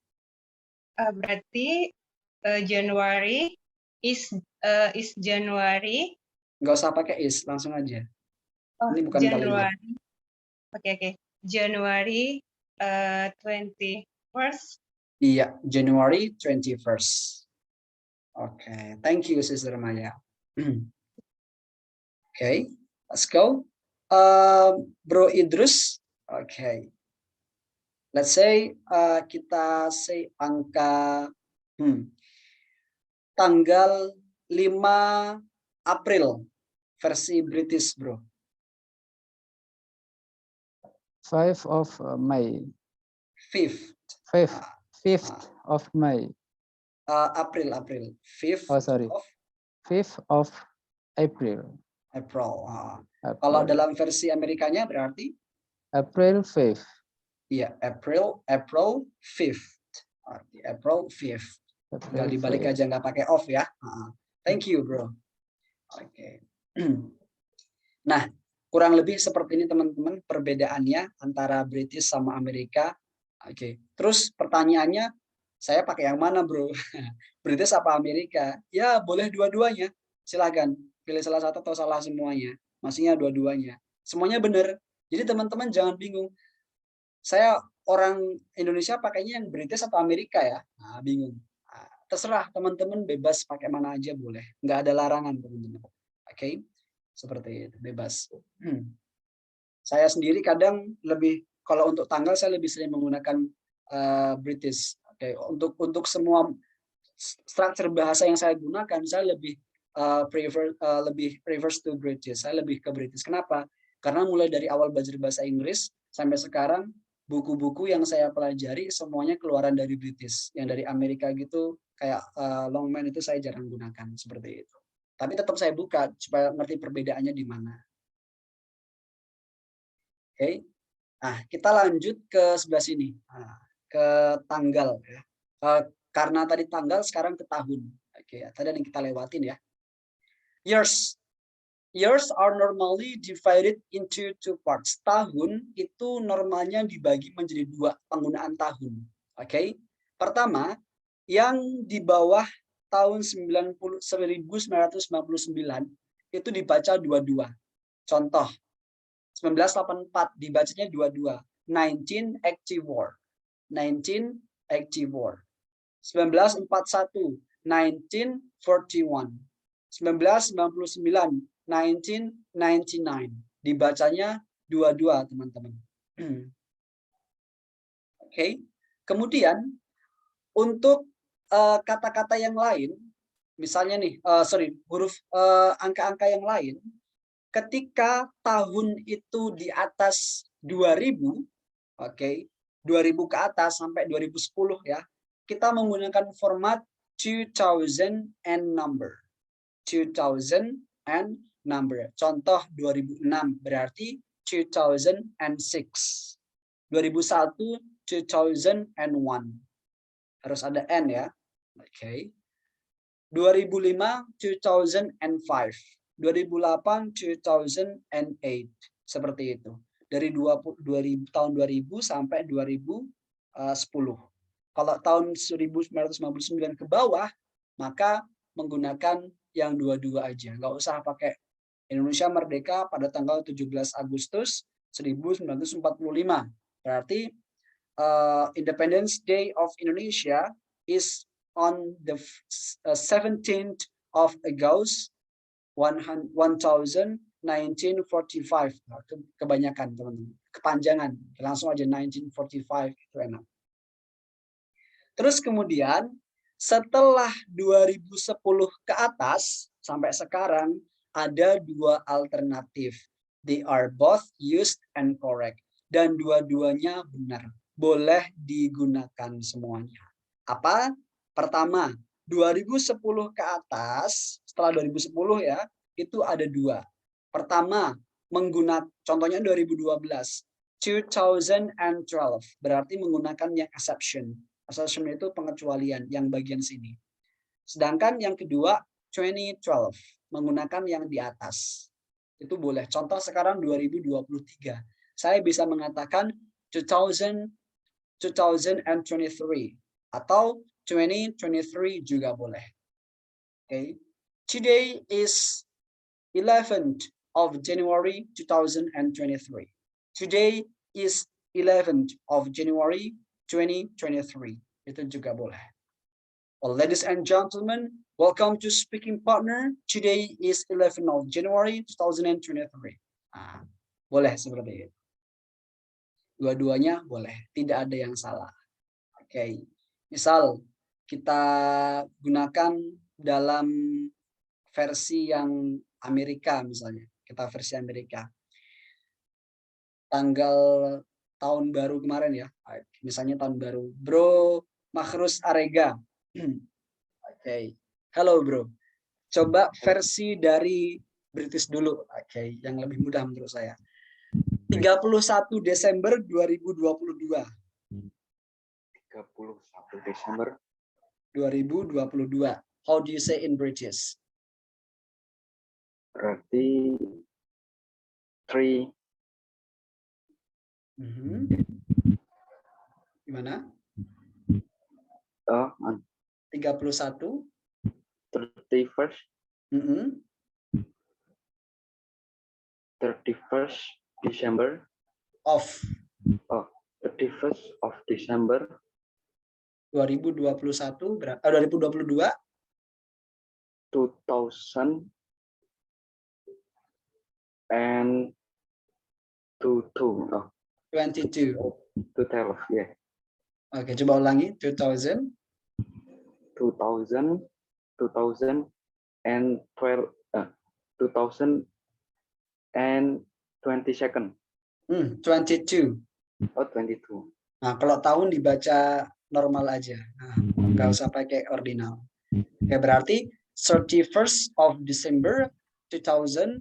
Speaker 6: Berarti January is January.
Speaker 3: Nggak usah pakai is, langsung aja.
Speaker 6: Oh,
Speaker 3: ini bukan kalimat.
Speaker 6: Oke. January 21st.
Speaker 3: Iya, January 21st. Oke, thank you Sister Maya. Oke, let's go. Bro Idrus. Oke. Let's say kita say angka tanggal 5 April versi British, bro.
Speaker 7: 5 of May.
Speaker 3: 5th.
Speaker 7: 5th of May.
Speaker 3: April. 5th
Speaker 7: Oh, sorry.
Speaker 3: of
Speaker 7: 5th of April.
Speaker 3: April. Kalau
Speaker 7: April.
Speaker 3: dalam versi Amerikanya berarti?
Speaker 7: April 5th.
Speaker 3: Iya, April 5th. Arti April 5th. Tinggal
Speaker 7: April
Speaker 3: dibalik
Speaker 7: 5th.
Speaker 3: aja, nggak pakai off ya. Thank you, bro. Oke. Nah, kurang lebih seperti ini teman-teman perbedaannya antara British sama Amerika. Oke. Terus pertanyaannya, saya pakai yang mana, bro? British apa Amerika? Ya, boleh dua-duanya. Silakan pilih salah satu atau salah semuanya. Maksudnya dua-duanya. Semuanya benar. Jadi teman-teman jangan bingung. Saya orang Indonesia pakainya yang British atau Amerika ya? Nah, bingung. Nah, terserah teman-teman, bebas pakai mana aja boleh. Nggak ada larangan teman-teman. Oke, seperti itu, bebas. Saya sendiri kadang lebih, kalau untuk tanggal saya lebih sering menggunakan British. Oke, untuk semua struktur bahasa yang saya gunakan, saya lebih prefers to British. Saya lebih ke British. Kenapa? Karena mulai dari awal belajar bahasa Inggris sampai sekarang, buku-buku yang saya pelajari semuanya keluaran dari British. Yang dari Amerika gitu, kayak Longman itu saya jarang gunakan seperti itu. Tapi tetap saya buka supaya ngerti perbedaannya di mana. Oke. Nah, kita lanjut ke sebelah sini. Nah, ke tanggal ya. Karena tadi tanggal, sekarang ke tahun. Oke, tadi yang kita lewatin ya. Years. Years are normally divided into two parts. Tahun itu normalnya dibagi menjadi dua penggunaan tahun. Oke. Pertama, yang di bawah tahun 1999 itu dibaca dua-dua. Contoh, 1984 dibacanya dua-dua. 1984. 1984. 1941. 1941. 1999. 1999. Dibacanya dua-dua, teman-teman. Oke. Kemudian untuk kata-kata yang lain, misalnya nih, huruf angka-angka yang lain, ketika tahun itu di atas 2000, oke, 2000 ke atas sampai 2010 ya, kita menggunakan format 2000 and number. 2000 and number. Contoh 2006 berarti 2006. 2001 2001. Harus ada N ya. Oke. 2005 2005. 2008 2008. Seperti itu. Dari tahun 2000 sampai 2010. Kalau tahun 1999 ke bawah, maka menggunakan yang dua-dua aja. Nggak usah pakai Indonesia merdeka pada tanggal 17 Agustus 1945. Berarti Independence Day of Indonesia is on the 17th of August 1945. Kebanyakan teman-teman, kepanjangan, langsung aja 1945 itu enak. Terus kemudian setelah 2010 ke atas sampai sekarang ada dua alternatif. They are both used and correct. Dan dua-duanya benar. Boleh digunakan semuanya. Apa? Pertama, 2010 ke atas, setelah 2010 ya, itu ada dua. Pertama, contohnya 2012. 2012, berarti menggunakan yang exception. Exception itu pengecualian, yang bagian sini. Sedangkan yang kedua, 2012, menggunakan yang di atas. Itu boleh. Contoh sekarang 2023. Saya bisa mengatakan 2023 atau 2023 juga boleh. Okay. Today is 11th of January 2023. Today is 11th of January 2023. Itu juga boleh. Well, ladies and gentlemen, welcome to Speaking Partner. Today is 11th of January 2023. Boleh seperti itu. Dua-duanya boleh, tidak ada yang salah. Oke. Misal kita gunakan dalam versi yang Amerika misalnya. Kita versi Amerika. Tanggal tahun baru kemarin ya. Misalnya tahun baru. Bro Makhrus Arega. Oke. Halo bro. Coba versi dari British dulu. Oke, yang lebih mudah menurut saya. 31 Desember 2022.
Speaker 2: 31 Desember
Speaker 3: 2022. How do you say in British?
Speaker 2: berarti 3
Speaker 3: Gimana?
Speaker 2: 31 31st 31st December
Speaker 3: Of
Speaker 2: 31st of December
Speaker 3: 2021 2022
Speaker 2: 2000 and 22
Speaker 3: 22.
Speaker 2: 2012 yeah
Speaker 3: Oke, coba ulangi. 2000
Speaker 2: and 12 2000 and 22nd
Speaker 3: 22.
Speaker 2: 22
Speaker 3: Nah, kalau tahun dibaca normal aja. Nah, nggak usah pakai ordinal. Oke, berarti 31st of December 2022.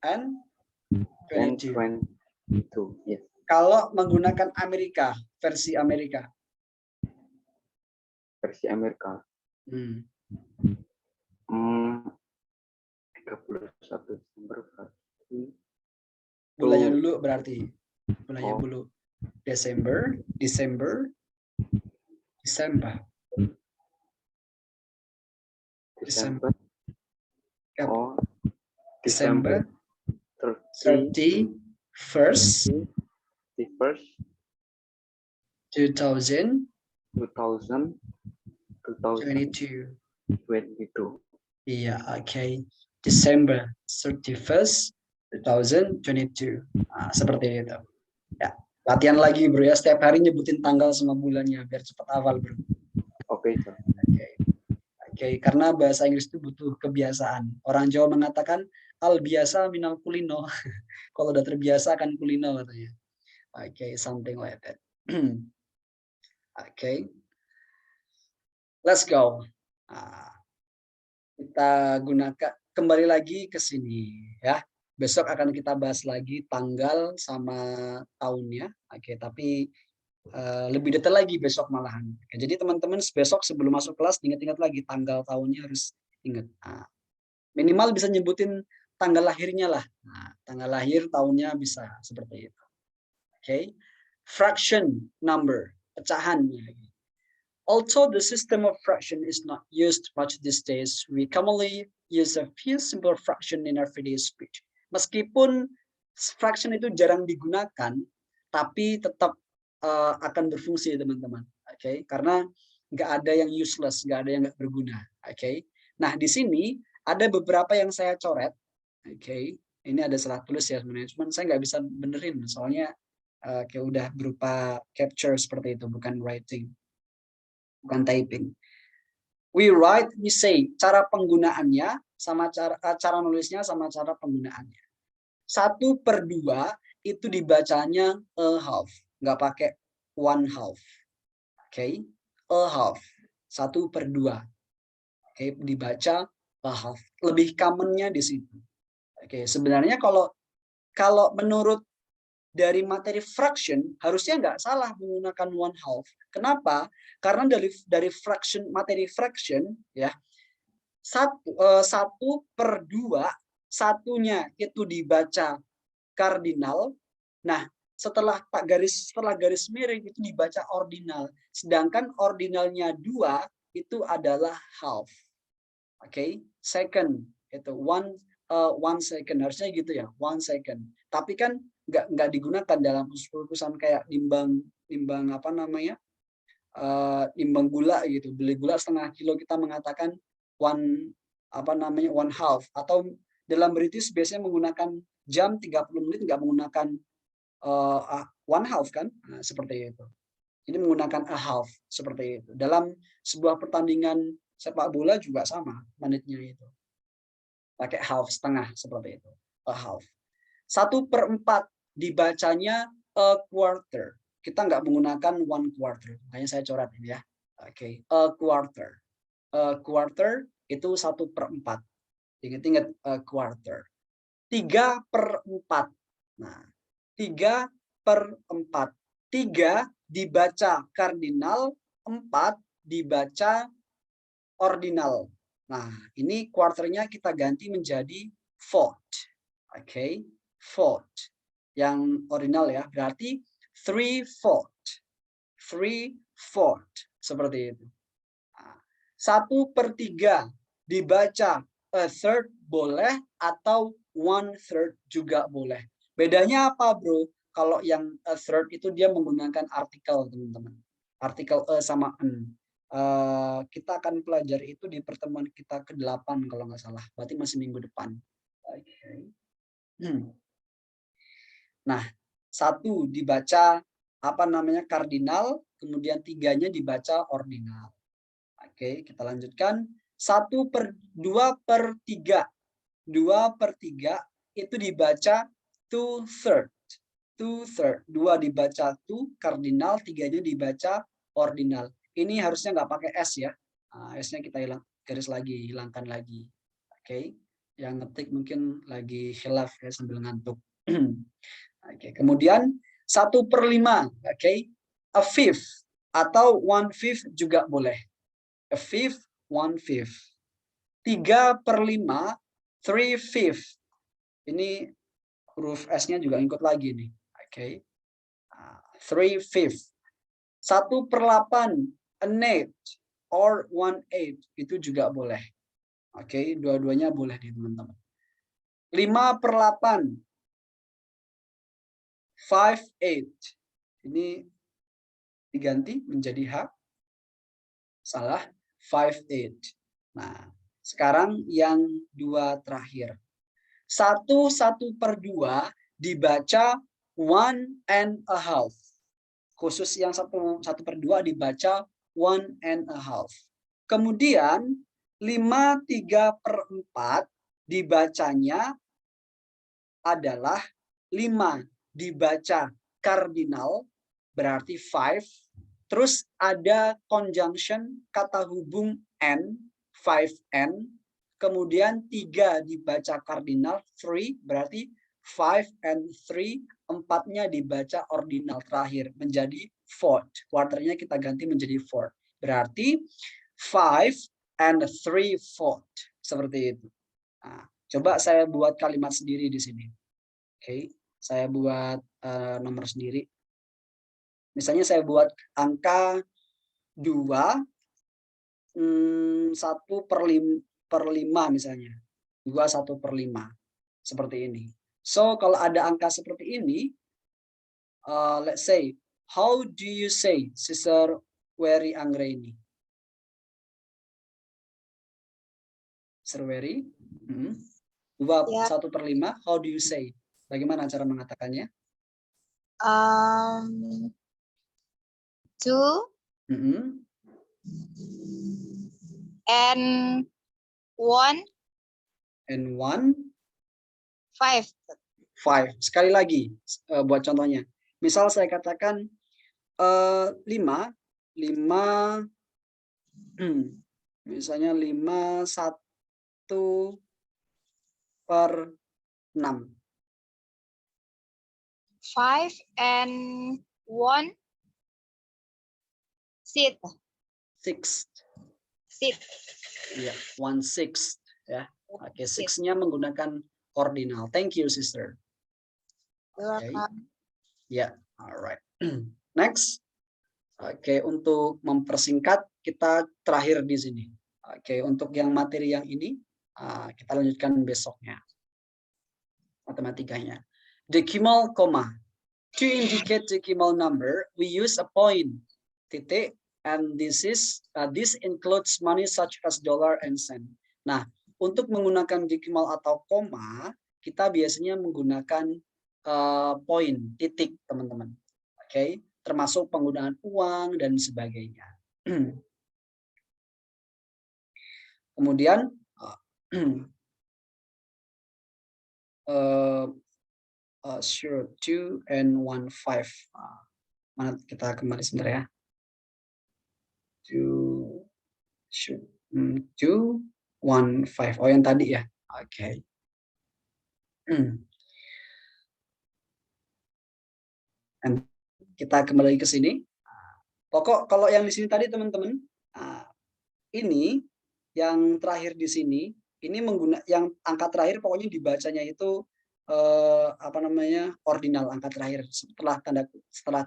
Speaker 2: and 22 yes
Speaker 3: Kalau menggunakan Amerika, versi Amerika.
Speaker 2: versi Amerika 31 Desember berarti
Speaker 3: Bulannya dulu berarti. Bulannya dulu. Desember.
Speaker 2: Desember oh
Speaker 3: December
Speaker 2: 31st
Speaker 3: 2022.
Speaker 2: 2022
Speaker 3: Iya, oke. December 31st 2022. Nah, seperti itu. Ya, latihan lagi bro ya. Setiap hari nyebutin tanggal sama bulannya biar cepat hafal bro.
Speaker 2: oke
Speaker 3: Oke, karena bahasa Inggris itu butuh kebiasaan. Orang Jawa mengatakan al biasa minal kulino. Kalau udah terbiasa akan kulino katanya. Oke, something like that. Oke. Let's go. Nah, kita gunakan kembali lagi ke sini ya. Besok akan kita bahas lagi tanggal sama tahunnya. Oke, tapi lebih detail lagi besok malahan. Oke, jadi teman-teman besok sebelum masuk kelas ingat-ingat lagi tanggal tahunnya harus ingat. Nah, minimal bisa nyebutin tanggal lahirnya lah. Nah, tanggal lahir tahunnya bisa seperti itu. Oke. Fraction number, pecahan. Although the system of fraction is not used much these days, we commonly use a few simple fraction in everyday speech. Meskipun fraction itu jarang digunakan, tapi tetap akan berfungsi teman-teman. Oke, karena nggak ada yang useless, nggak ada yang nggak berguna. Oke. Nah di sini ada beberapa yang saya coret. Oke, ini ada salah tulis ya sebenarnya, cuman saya nggak bisa benerin soalnya kayak udah berupa capture seperti itu, bukan writing, bukan typing. We write, we say, cara penggunaannya sama cara nulisnya sama cara penggunaannya. 1/2 itu dibacanya a half, nggak pakai 1/2. Oke, a half, 1/2. Oke, dibaca a half. Lebih commonnya di situ. Oke, sebenarnya kalau menurut dari materi fraction harusnya nggak salah menggunakan 1/2. Kenapa? Karena dari fraction, materi fraction ya 1/2 satunya itu dibaca kardinal. Nah, setelah garis miring itu dibaca ordinal. Sedangkan ordinalnya 2 itu adalah half. Oke, second itu one second, harusnya gitu ya, 1 second. Tapi kan nggak digunakan dalam urusan kayak nimbang apa namanya, nimbang gula gitu. Beli gula 1/2 kilo kita mengatakan 1/2, atau dalam British biasanya menggunakan jam 30 menit, nggak menggunakan 1/2 kan, nah, seperti itu. Ini menggunakan a half seperti itu. Dalam sebuah pertandingan sepak bola juga sama menitnya itu. Pakai half, setengah seperti itu. A half. 1/4 dibacanya a quarter. Kita nggak menggunakan 1/4. Makanya saya coret ini ya. Oke, a quarter. A quarter itu 1/4. Ingat-ingat a quarter. 3/4. Nah, 3/4. 3 dibaca kardinal, 4 dibaca ordinal. Nah, ini quarternya kita ganti menjadi fourth. Oke, fourth. Yang ordinal ya, berarti 3/4. 3/4. Seperti itu. 1/3 dibaca a third boleh atau 1/3 juga boleh. Bedanya apa, bro? Kalau yang a third itu dia menggunakan artikel, teman-teman. Artikel a sama an. Kita akan pelajari itu di pertemuan kita ke-8 kalau nggak salah. Berarti masih minggu depan. Okay. Nah, 1 dibaca apa namanya kardinal, kemudian 3-nya dibaca ordinal. Oke, kita lanjutkan. 2/3. 2/3 itu dibaca 2/3. 2/3. 2 dibaca 2 kardinal, 3-nya dibaca ordinal. Ini harusnya nggak pakai S ya. S-nya kita garis lagi, hilangkan lagi. Oke. Yang ngetik mungkin lagi khilaf ya sambil ngantuk. Oke. Kemudian 1/5. Oke. A fifth atau 1/5 juga boleh. A fifth, 1/5. 3/5, 3/5. Ini huruf S-nya juga ikut lagi nih. Oke. 3/5. 1/8, an eighth or 1/8 itu juga boleh. Oke, dua-duanya boleh nih teman-teman. 5/8, 5/8. Ini diganti menjadi H. Salah, 5/8. Nah, sekarang yang 2 terakhir. 1/2 dibaca 1.5. Khusus yang 1/2 dibaca 1.5. Kemudian 5/3/4 dibacanya adalah 5 dibaca kardinal, berarti 5. Terus ada conjunction, kata hubung n, 5n. Kemudian 3 dibaca kardinal, 3, berarti 5 and 3. 4-nya dibaca ordinal terakhir, menjadi fourth. Quarternya kita ganti menjadi fourth. Berarti 5 and 3/4. Seperti itu. Nah, coba saya buat kalimat sendiri di sini. Oke, saya buat nomor sendiri. Misalnya saya buat angka 2, 1/5 misalnya. 2 1/5. Seperti ini. So, kalau ada angka seperti ini, let's say, how do you say, Sister Wery Anggraini? Sister Wery? 2 1/5, how do you say? Bagaimana cara mengatakannya?
Speaker 8: 2 and 1
Speaker 3: And 1
Speaker 8: 5.
Speaker 3: 5. Sekali lagi buat contohnya. Misal saya katakan 5 misalnya 5 1/6.
Speaker 8: 5 and 1 6.
Speaker 3: 6.
Speaker 8: 6.
Speaker 3: Ya, 1/6 ya. Oke, 6-nya menggunakan ordinal. Thank you, sister. Okay. Ya, alright. Next. Oke, untuk mempersingkat kita terakhir di sini. Oke, untuk yang materi yang ini kita lanjutkan besoknya. Matematikanya. Decimal comma. To indicate decimal number, we use a point, titik, and this includes money such as dollar and cent. Nah, untuk menggunakan decimal atau koma, kita biasanya menggunakan poin, titik, teman-teman. Oke, termasuk penggunaan uang dan sebagainya. Kemudian Sure, 2 and 1 5. Mana kita kembali sebentar ya. 2 should 2 1 5. Oh yang tadi ya. Oke. And kita kembali ke sini. Pokok kalau yang di sini tadi teman-teman, ini yang terakhir di sini, ini yang angka terakhir pokoknya dibacanya itu apa namanya, ordinal, angka terakhir setelah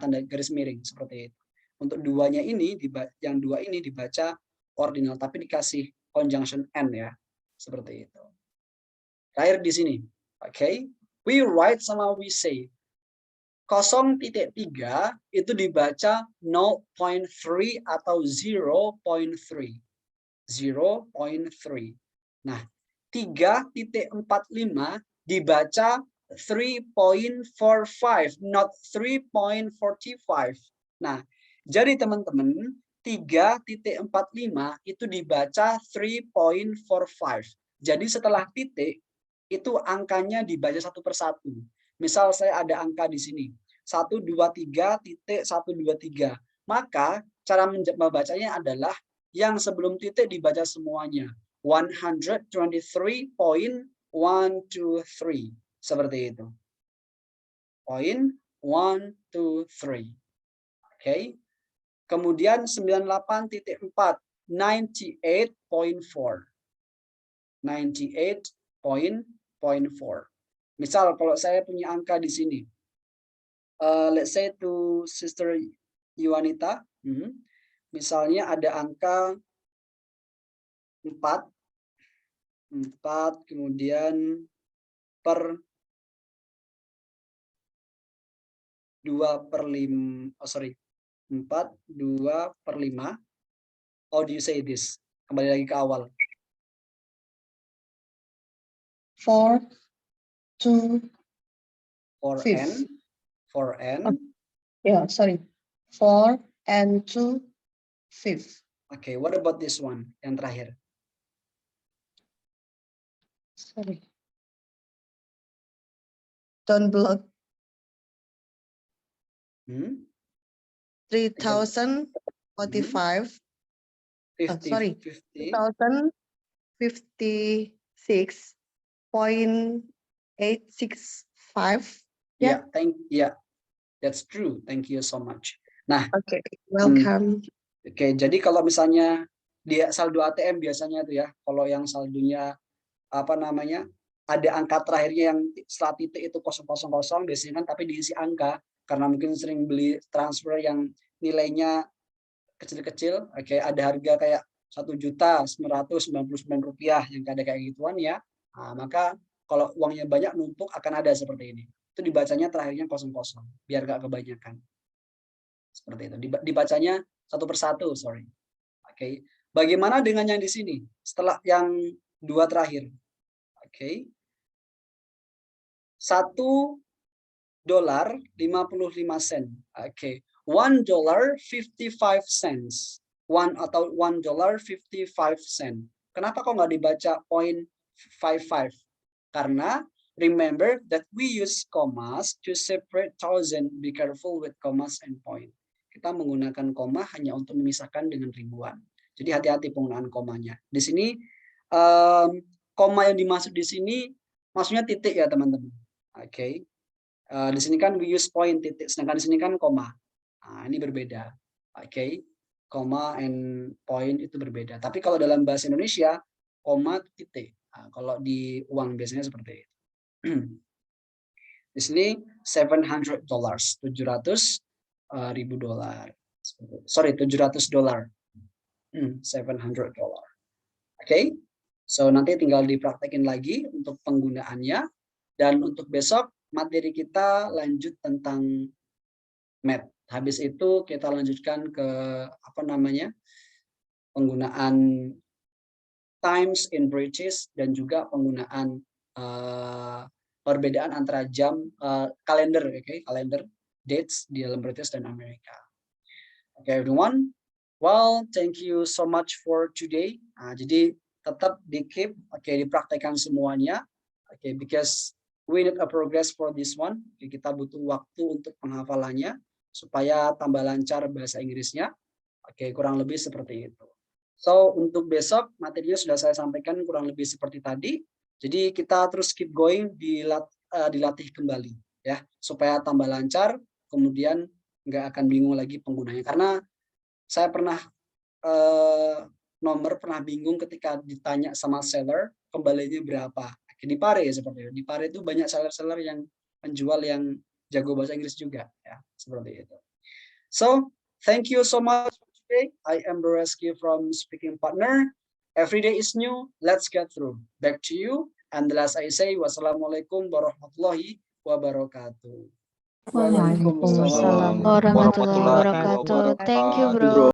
Speaker 3: tanda garis miring seperti itu. Untuk duanya ini yang dua ini dibaca ordinal tapi dikasih conjunction n ya, seperti itu. Terakhir di sini. Oke. We write sama we say. 0.3 itu dibaca 0.3 atau 0.3. 0.3. Nah, 3.45 dibaca 3.45, not 3.45. Nah, jadi teman-teman, 3.45 itu dibaca 3.45. Jadi setelah titik, itu angkanya dibaca satu persatu. Misal saya ada angka di sini, 123.123. Maka cara membacanya adalah yang sebelum titik dibaca semuanya. 123.123. Seperti itu. Point 1, 2, 3. Oke. Kemudian 98.4. 98.4. 98.4. Misal kalau saya punya angka di sini, let's say to Sister Yuanita, misalnya ada angka 4, kemudian per 2/5, 4, 2/5. How do you say this? Kembali lagi ke awal.
Speaker 9: 4, 2,
Speaker 3: 4n. 4n.
Speaker 9: yeah, sorry. 4 and 2, 5.
Speaker 3: Okay, what about this one? Yang terakhir.
Speaker 9: Sorry. Don't block. 3045.
Speaker 3: 50,
Speaker 9: Sorry.
Speaker 3: 50.
Speaker 9: 2056.865.
Speaker 3: Yeah, that's true. Thank you so much. Nah,
Speaker 9: Okay, welcome.
Speaker 3: Oke, jadi kalau misalnya dia saldo ATM biasanya itu ya, kalau yang saldonya apa namanya, ada angka terakhirnya yang setelah titik itu 000 biasanya kan, tapi diisi angka karena mungkin sering beli transfer yang nilainya kecil-kecil. Oke, ada harga kayak Rp1.999 yang ada kayak gituan ya. Nah, maka kalau uangnya banyak numpuk akan ada seperti ini. Itu dibacanya terakhirnya 00 biar gak kebanyakan. Seperti itu. Dibacanya satu persatu, sorry. Oke. Bagaimana dengan yang di sini? Setelah yang dua terakhir. Oke. $1.55. Oke. $1.55. $1.55. Kenapa kok nggak dibaca 0.55? Karena remember that we use commas to separate thousand. Be careful with commas and point. Kita menggunakan koma hanya untuk memisahkan dengan ribuan. Jadi hati-hati penggunaan komanya. Di sini koma yang dimaksud di sini maksudnya titik ya teman-teman. Oke. Di sini kan we use point titik, sedangkan di sini kan koma. Nah, ini berbeda. Oke. Koma and point itu berbeda. Tapi kalau dalam bahasa Indonesia koma titik. Nah, kalau di uang biasanya seperti itu. Di sini $700, $700.000. Sorry, $700. $700. Oke. So nanti tinggal dipraktekin lagi untuk penggunaannya, dan untuk besok materi kita lanjut tentang math. Habis itu kita lanjutkan ke apa namanya? Penggunaan times in British dan juga penggunaan perbedaan antara jam kalender, oke, kalender dates di dalam British dan Amerika. Okay, everyone. Well, thank you so much for today. Jadi tetap di keep, dipraktekkan semuanya, because we need a progress for this one. Kita butuh waktu untuk penghafalannya supaya tambah lancar bahasa Inggrisnya. Oke, kurang lebih seperti itu. So, untuk besok materinya sudah saya sampaikan kurang lebih seperti tadi. Jadi kita terus keep going, dilatih kembali ya, supaya tambah lancar, kemudian nggak akan bingung lagi penggunanya. Karena saya pernah pernah bingung ketika ditanya sama seller kembalinya berapa. Di Pare seperti itu. Di Pare itu banyak seller-seller yang penjual yang jago bahasa Inggris juga ya, seperti itu. So, thank you so much for today. I am Boreski from Speaking Partner. Every day is new. Let's get through. Back to you. And the last I say, wassalamualaikum warahmatullahi wabarakatuh.
Speaker 10: Waalaikumsalam warahmatullahi wabarakatuh. Thank you, bro.